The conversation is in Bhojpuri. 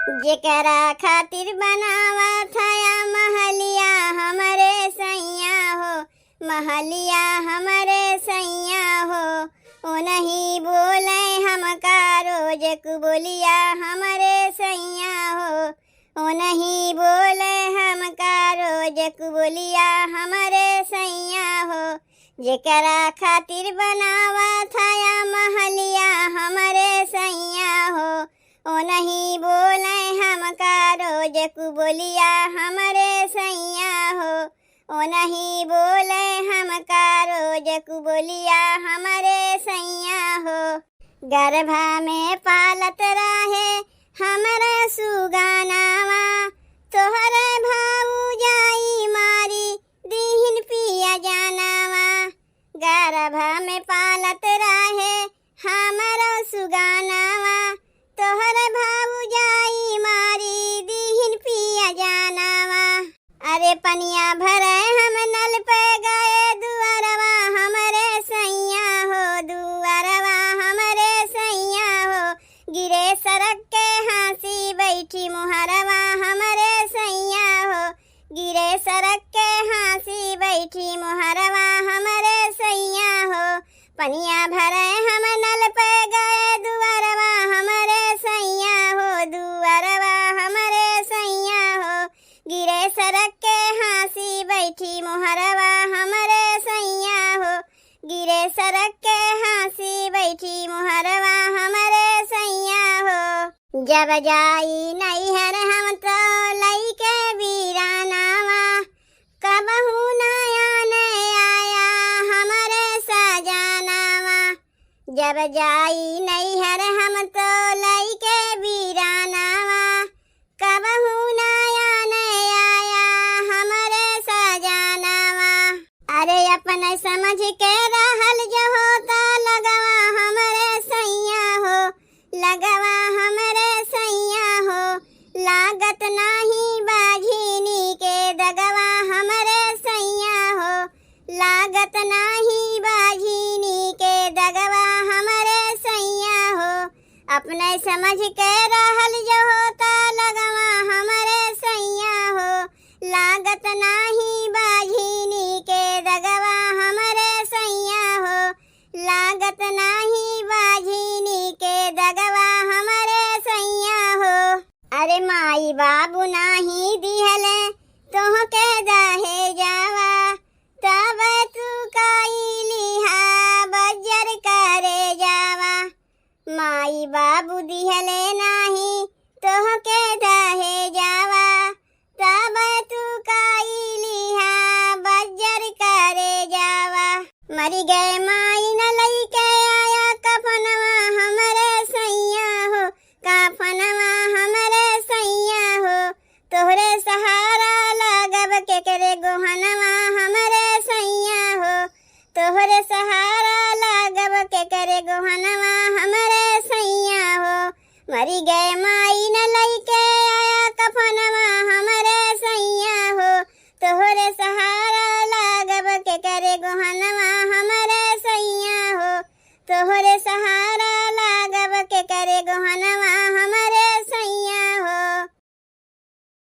जेकरा खातिर बनावा था महलिया हमरे सैया हो, महलिया हमरे सैया हो। ओ नहीं बोले हमका रोज को बोलिया हमरे सैया हो, ओ नहीं बोले हमका रोज को बोलिया हमरे सैया हो। जेकरा खातिर बनावा था महलिया हमरे सैया हो, ओ नहीं बोले हमका रोज को बोलिया हमरे सैया हो, ओ नहीं बोले हमका रोज को बोलिया हमरे सैया हो। गर्भा में पालत रहे हमरे सुगानावा, तोहरे भाऊ जाई मारी दीहिन पिया जानावा। गर्भा में पालत रहे हमरो सुगानावा, तोहरे भाऊ जाई मारी दीहिन पिया जानावा। अरे पनिया भरे हम नल पे गए दुआरवा हमरे सैया हो, दुआरवा हमरे सैया हो। गिरे सड़क के हंसी बैठी मुहरवा हमरे सैया हो, गिरे सड़क के हंसी बैठी मुहरवा हमरे सैया हो। पनिया भरे हम नल पे गए दुआरवा हमरे सैया हो, दुआरवा हमरे सैया हो। गिरे सड़क के हंसी बैठी मुहरवा हमरे सैया हो, गिरे सड़क के हंसी बैठी मुहरवा हमरे सैया हो। जब जाई नैहर हम तो लइके वीरानावा, कबहू नया ने आया हमरे सजानावा। जब जाई नैहर हम तो लइके वीरानावा, कबहू नया ने आया हमरे सजानावा। अरे अपने समझ के रहल जो होता लगवा हमरे सैया हो, लगवा हमरे सैया हो। लागत नाही बाझिनी के दगवा हमरे सैया हो, लागत नाही बाझिनी के दगवा हमरे सैया हो। अपने समझ के रहल जो होता लगवा हमरे सैया हो, लागत नाही बाझिनी के दगवा हमरे सैया हो, लागत नाही बाझिनी के दगवा हमरे सैया हो। अरे माई बाबू नाही दिहले तोह के दहे जावा, तब तू काइलिहा बजर करे जावा। माई बाबू दिहले नाही तोह के दहे जावा, तब तू काइलिहा बजर करे जावा। मरी गए माई न लइके आया कफनवा हमरे सैया हो, कफनवा हमरे सैया हो। तोहरे सहारा लागब के करे गोहनवा हमरे सैया हो, तोहरे सहारा लागब के करे गोहनवा हमरे सैया हो। मरी गए माई न लइके आया कफनवा हमरे सैया हो, तोहरे सहारा लागब के करे गोहनवा हमरे सैया हो, तोहरे सहारा